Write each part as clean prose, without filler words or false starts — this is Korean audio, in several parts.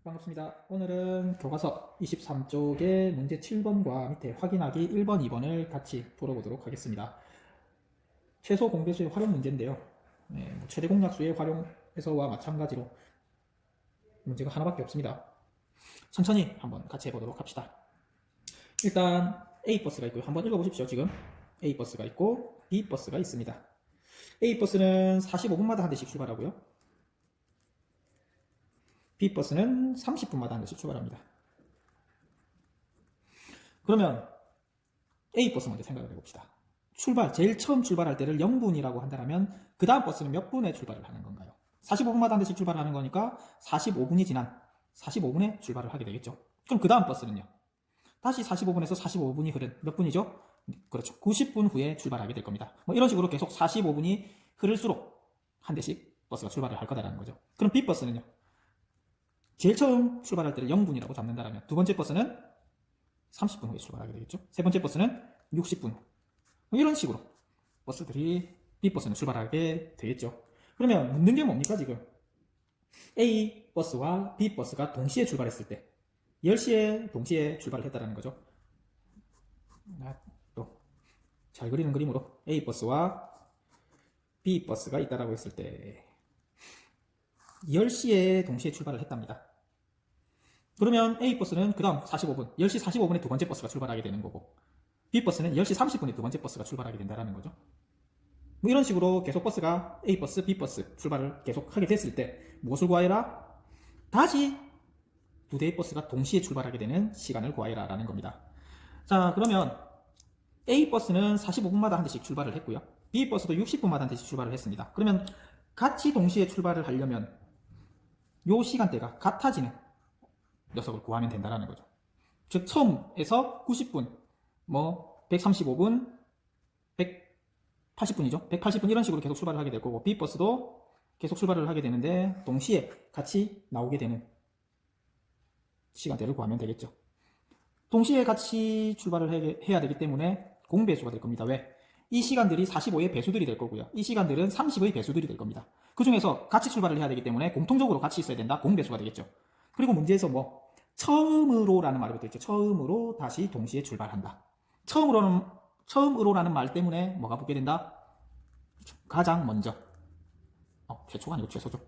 반갑습니다. 오늘은 교과서 23쪽의 문제 7번과 밑에 확인하기 1번, 2번을 같이 풀어보도록 하겠습니다. 최소 공배수의 활용 문제인데요. 최대 공약수의 활용에서와 마찬가지로 문제가 하나밖에 없습니다. 천천히 한번 같이 해보도록 합시다. 일단 A버스가 있고요. 한번 읽어보십시오. 지금 A버스가 있고 B버스가 있습니다. A버스는 45분마다 한 대씩 출발하고요. B버스는 30분마다 한 대씩 출발합니다. 그러면 A버스 먼저 생각을 해봅시다. 제일 처음 출발할 때를 0분이라고 한다면 그 다음 버스는 몇 분에 출발을 하는 건가요? 45분마다 한 대씩 출발하는 거니까 45분이 지난 45분에 출발을 하게 되겠죠. 그럼 그 다음 버스는요? 다시 45분에서 45분이 흐른 몇 분이죠? 그렇죠. 90분 후에 출발하게 될 겁니다. 이런 식으로 계속 45분이 흐를수록 한 대씩 버스가 출발을 할 거다라는 거죠. 그럼 B버스는요? 제일 처음 출발할 때를 0분이라고 잡는다면 두 번째 버스는 30분 후에 출발하게 되겠죠. 세 번째 버스는 60분 후. 이런 식으로 버스들이 B버스는 출발하게 되겠죠. 그러면 묻는 게 뭡니까 지금? A버스와 B버스가 동시에 출발했을 때 10시에 동시에 출발을 했다는 거죠. 또 잘 그리는 그림으로 A버스와 B버스가 있다라고 했을 때 10시에 동시에 출발을 했답니다. 그러면 A버스는 그 다음 45분, 10시 45분에 두 번째 버스가 출발하게 되는 거고 B버스는 10시 30분에 두 번째 버스가 출발하게 된다는 거죠. 이런 식으로 계속 버스가 A버스, B버스 출발을 계속 하게 됐을 때 무엇을 구하여라? 다시 두 대의 버스가 동시에 출발하게 되는 시간을 구하여라 라는 겁니다. 자, 그러면 A버스는 45분마다 한 대씩 출발을 했고요. B버스도 60분마다 한 대씩 출발을 했습니다. 그러면 같이 동시에 출발을 하려면 요 시간대가 같아지는 녀석을 구하면 된다는 거죠. 즉 처음에서 90분, 135분, 180분이죠. 180분 이런 식으로 계속 출발을 하게 될 거고 B버스도 계속 출발을 하게 되는데 동시에 같이 나오게 되는 시간대를 구하면 되겠죠. 동시에 같이 출발을 해야 되기 때문에 공배수가 될 겁니다. 왜? 이 시간들이 45의 배수들이 될 거고요. 이 시간들은 30의 배수들이 될 겁니다. 그 중에서 같이 출발을 해야 되기 때문에 공통적으로 같이 있어야 된다. 공배수가 되겠죠. 그리고 문제에서 처음으로라는 말이 붙어 있죠. 처음으로 다시 동시에 출발한다. 처음으로라는 말 때문에 뭐가 붙게 된다? 가장 먼저. 최초가 아니고 최소죠.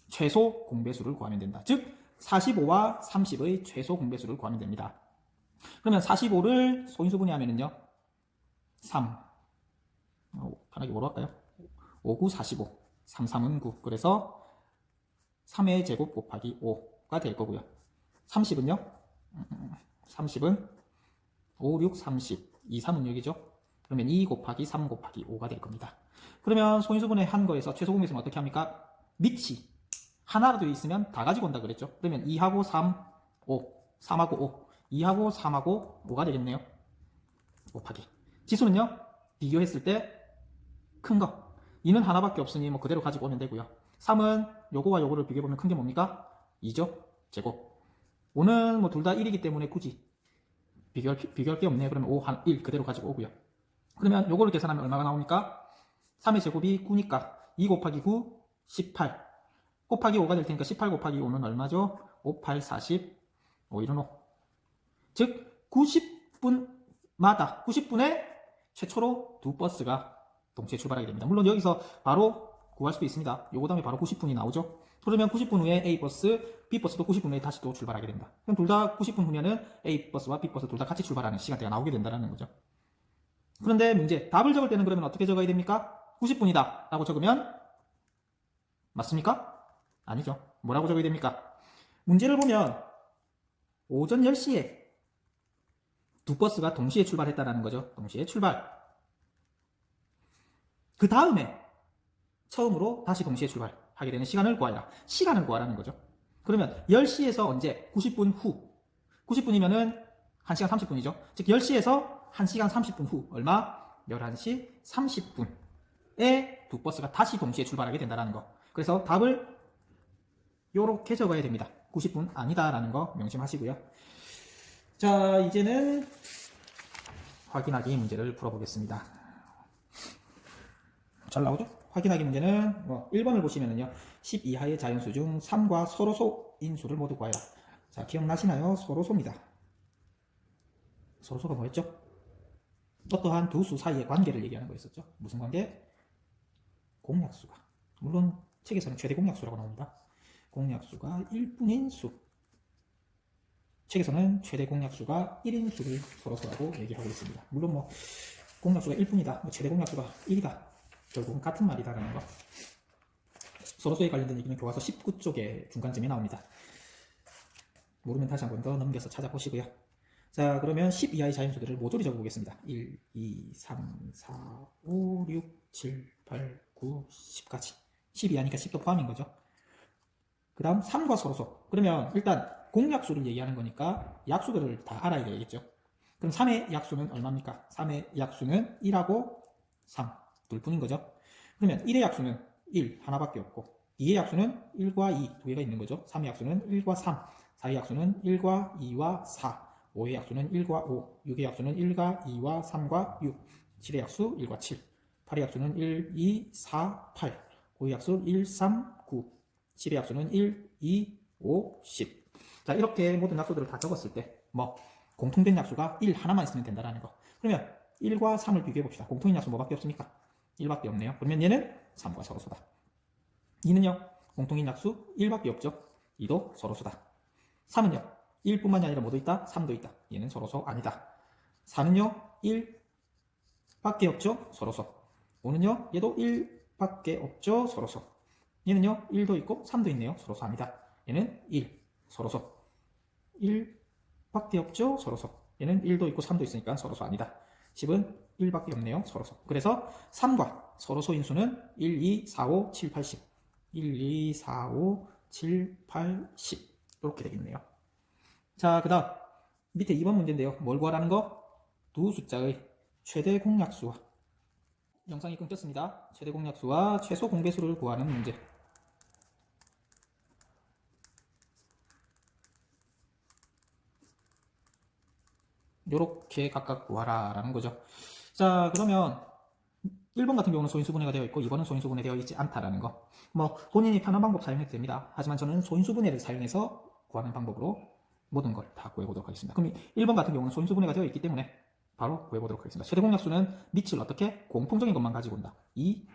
최소 공배수를 구하면 된다. 즉 45와 30의 최소 공배수를 구하면 됩니다. 그러면 45를 소인수분해 하면은요 3 편하게 뭐로 할까요? 5, 9, 45 3, 3은 9 그래서 3의 제곱 곱하기 5가 될 거고요. 30은요 30은 5, 6, 30 2, 3은 6이죠. 그러면 2 곱하기 3 곱하기 5가 될 겁니다. 그러면 소인수분해 한 거에서 최소 공배수는 어떻게 합니까? 밑이 하나라도 있으면 다 가지고 온다 그랬죠. 그러면 2하고 3, 5 3하고 5 2하고 3하고 5가 되겠네요. 곱하기 지수는요 비교했을 때 큰 거 2는 하나밖에 없으니 그대로 가지고 오면 되고요. 3은 요거와 요거를 비교해보면 큰 게 뭡니까? 2죠. 제곱 5는 둘 다 1이기 때문에 굳이 비교할 게 없네요. 그러면 5, 1 그대로 가지고 오고요. 그러면 요거를 계산하면 얼마가 나옵니까? 3의 제곱이 9니까 2 곱하기 9 18 곱하기 5가 될 테니까 18 곱하기 5는 얼마죠? 5, 8, 40 5, 1은 5 즉 90분마다 90분에 최초로 두 버스가 동시에 출발하게 됩니다. 물론 여기서 바로 구할 수도 있습니다. 요거 다음에 바로 90분이 나오죠. 그러면 90분 후에 A버스, B버스도 90분 후에 다시 또 출발하게 된다. 그럼 둘 다 90분 후면은 A버스와 B버스 둘 다 같이 출발하는 시간대가 나오게 된다는 거죠. 그런데 문제, 답을 적을 때는 그러면 어떻게 적어야 됩니까? 90분이다 라고 적으면 맞습니까? 아니죠. 뭐라고 적어야 됩니까? 문제를 보면 오전 10시에 두 버스가 동시에 출발했다는 거죠. 동시에 출발. 그 다음에 처음으로 다시 동시에 출발하게 되는 시간을 구하라. 시간을 구하라는 거죠. 그러면 10시에서 언제? 90분 후. 90분이면은 1시간 30분이죠. 즉 10시에서 1시간 30분 후 얼마? 11시 30분에 두 버스가 다시 동시에 출발하게 된다는 거. 그래서 답을 요렇게 적어야 됩니다. 90분 아니다라는 거 명심하시고요. 자, 이제는 확인하기 문제를 풀어보겠습니다. 잘 나오죠? 확인하기 문제는 1번을 보시면은요. 10 이하의 자연수 중 3과 서로소인 수를 모두 구하여라. 자, 기억나시나요? 서로소입니다. 서로소가 뭐였죠? 어떠한 두 수 사이의 관계를 얘기하는 거였었죠. 무슨 관계? 공약수가. 물론 책에서는 최대 공약수라고 나옵니다. 공약수가 1분인 수. 책에서는 최대 공약수가 1인 수를 서로소라고 얘기하고 있습니다. 물론 뭐 공약수가 1분이다, 뭐 최대 공약수가 1이다, 결국은 같은 말이다라는 거. 서로소에 관련된 얘기는 교과서 19쪽에 중간쯤에 나옵니다. 모르면 다시 한 번 더 넘겨서 찾아보시고요. 자, 그러면 10 이하의 자연수들을 모조리 적어보겠습니다. 1, 2, 3, 4, 5, 6, 7, 8, 9, 10까지. 10 이하니까 10도 포함인 거죠. 그 다음 3과 서로소. 그러면 일단 공약수를 얘기하는 거니까 약수들을 다 알아야 되겠죠. 그럼 3의 약수는 얼마입니까? 3의 약수는 1하고 3, 둘뿐인 거죠. 그러면 1의 약수는 1, 하나밖에 없고 2의 약수는 1과 2, 두 개가 있는 거죠. 3의 약수는 1과 3, 4의 약수는 1과 2와 4, 5의 약수는 1과 5, 6의 약수는 1과 2와 3과 6, 7의 약수 1과 7, 8의 약수는 1, 2, 4, 8, 9의 약수 1, 3, 9, 10의 약수는 1, 2, 5, 10. 자, 이렇게 모든 약수들을 다 적었을 때 뭐 공통된 약수가 1 하나만 있으면 된다라는 거. 그러면 1과 3을 비교해 봅시다. 공통인 약수 뭐밖에 없습니까? 1밖에 없네요. 그러면 얘는 3과 서로소다. 2는요? 공통인 약수 1밖에 없죠. 2도 서로소다. 3은요? 1뿐만이 아니라 뭐도 있다? 3도 있다. 얘는 서로소 아니다. 4는요? 1밖에 없죠? 서로소. 5는요? 얘도 1밖에 없죠? 서로소. 얘는요? 1도 있고 3도 있네요. 서로소 아니다. 얘는 1, 서로소. 1밖에 없죠? 서로소. 얘는 1도 있고 3도 있으니까 서로소 아니다. 10은 1밖에 없네요. 서로소. 그래서 3과 서로소인 수는 1, 2, 4, 5, 7, 8, 10. 1, 2, 4, 5, 7, 8, 10. 이렇게 되겠네요. 자, 그 다음 밑에 2번 문제인데요. 뭘 구하라는 거? 두 숫자의 최대 공약수와, 영상이 끊겼습니다. 최대 공약수와 최소 공배수를 구하는 문제. 요렇게 각각 구하라 라는 거죠. 자, 그러면 1번 같은 경우는 소인수분해가 되어 있고 2번은 소인수분해 되어 있지 않다라는 거. 뭐 본인이 편한 방법 사용해도 됩니다. 하지만 저는 소인수분해를 사용해서 구하는 방법으로 모든 걸 다 구해보도록 하겠습니다. 그럼 1번 같은 경우는 소인수분해가 되어 있기 때문에 바로 구해보도록 하겠습니다. 최대 공약수는 밑을 어떻게? 공통적인 것만 가지고 온다. 2,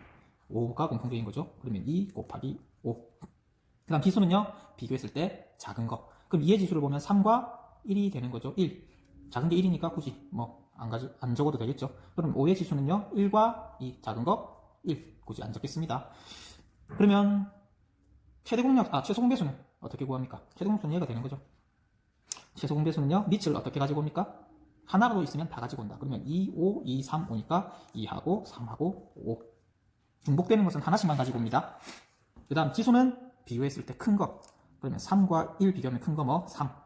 5가 공통적인 거죠. 그러면 2 곱하기 5. 그 다음 기수는요, 비교했을 때 작은 거. 그럼 2의 지수를 보면 3과 1이 되는 거죠. 1. 작은 게 1이니까 굳이 뭐 안 적어도 되겠죠. 그럼 5의 지수는요, 1과 2, 작은 거 1. 굳이 안 적겠습니다. 그러면 최소 공배수는 어떻게 구합니까? 최소 공배수는 얘가 되는 거죠. 최소 공배수는요, 밑을 어떻게 가지고 옵니까? 하나로 있으면 다 가지고 온다. 그러면 2, 5, 2, 3 오니까 2하고 3하고 5. 중복되는 것은 하나씩만 가지고 옵니다. 그 다음 지수는 비교했을 때 큰 거. 그러면 3과 1 비교하면 큰 거 뭐? 3.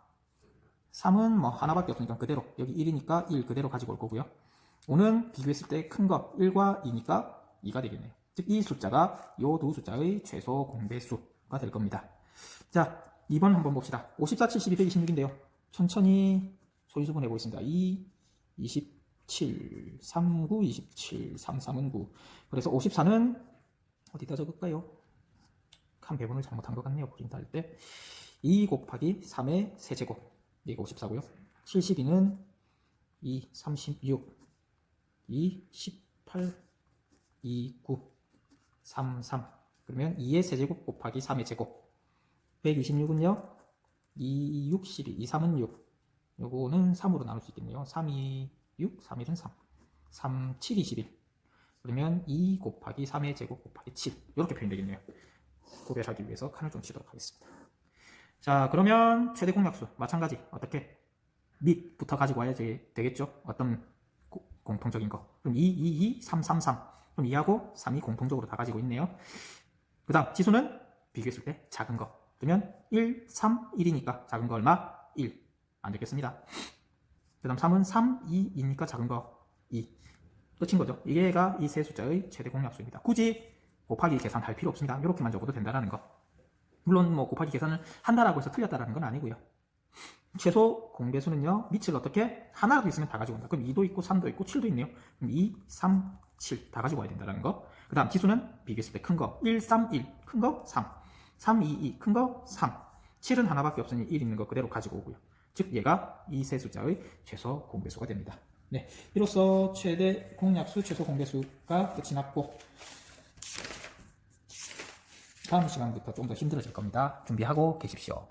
3은 뭐 하나밖에 없으니까 그대로, 여기 1이니까 1 그대로 가지고 올 거고요. 5는 비교했을 때 큰 거 1과 2니까 2가 되겠네요. 즉 이 숫자가 요 두 숫자의 최소 공배수가 될 겁니다. 자, 2번 한번 봅시다. 54, 72, 126인데요. 천천히 소인수분 해보겠습니다. 2, 27, 39, 27, 33은 9. 그래서 54는 어디다 적을까요? 한 배분을 잘못한 것 같네요. 프린트 할 때. 2 곱하기 3의 세제곱. 얘가 54고요. 72는 2, 36, 2, 18, 2, 9, 3, 3. 그러면 2의 세제곱 곱하기 3의 제곱. 126은요. 2, 6, 12, 2, 3은 6. 요거는 3으로 나눌 수 있겠네요. 3, 2, 6, 3, 1은 3. 3, 7, 21. 그러면 2 곱하기 3의 제곱 곱하기 7. 이렇게 표현되겠네요. 구별하기 위해서 칸을 좀 치도록 하겠습니다. 자, 그러면 최대 공약수 마찬가지 어떻게? 밑부터 가지고 와야 되겠죠? 어떤 공통적인 거. 그럼 2, 2, 2, 3, 3, 3. 그럼 2하고 3이 공통적으로 다 가지고 있네요. 그 다음 지수는 비교했을 때 작은 거. 그러면 1, 3, 1이니까 작은 거 얼마? 1. 안 되겠습니다. 그 다음 3은 3, 2, 2니까 작은 거 2. 끝인 거죠. 이게가 이 세 숫자의 최대 공약수입니다. 굳이 곱하기 계산할 필요 없습니다. 이렇게만 적어도 된다는 거. 물론 뭐 곱하기 계산을 한다라고 해서 틀렸다라는 건 아니고요. 최소 공배수는요, 밑을 어떻게? 하나라도 있으면 다 가지고 온다. 그럼 2도 있고 3도 있고 7도 있네요. 그럼 2, 3, 7 다 가지고 와야 된다는 거. 그 다음 지수는 비교했을 때 큰 거 1, 3, 1. 큰 거 3. 3, 2, 2. 큰 거 3. 7은 하나밖에 없으니 1 있는 거 그대로 가지고 오고요. 즉 얘가 이 세 숫자의 최소 공배수가 됩니다. 네, 이로써 최대 공약수 최소 공배수가 끝이 났고 다음 시간부터 좀 더 힘들어질 겁니다. 준비하고 계십시오.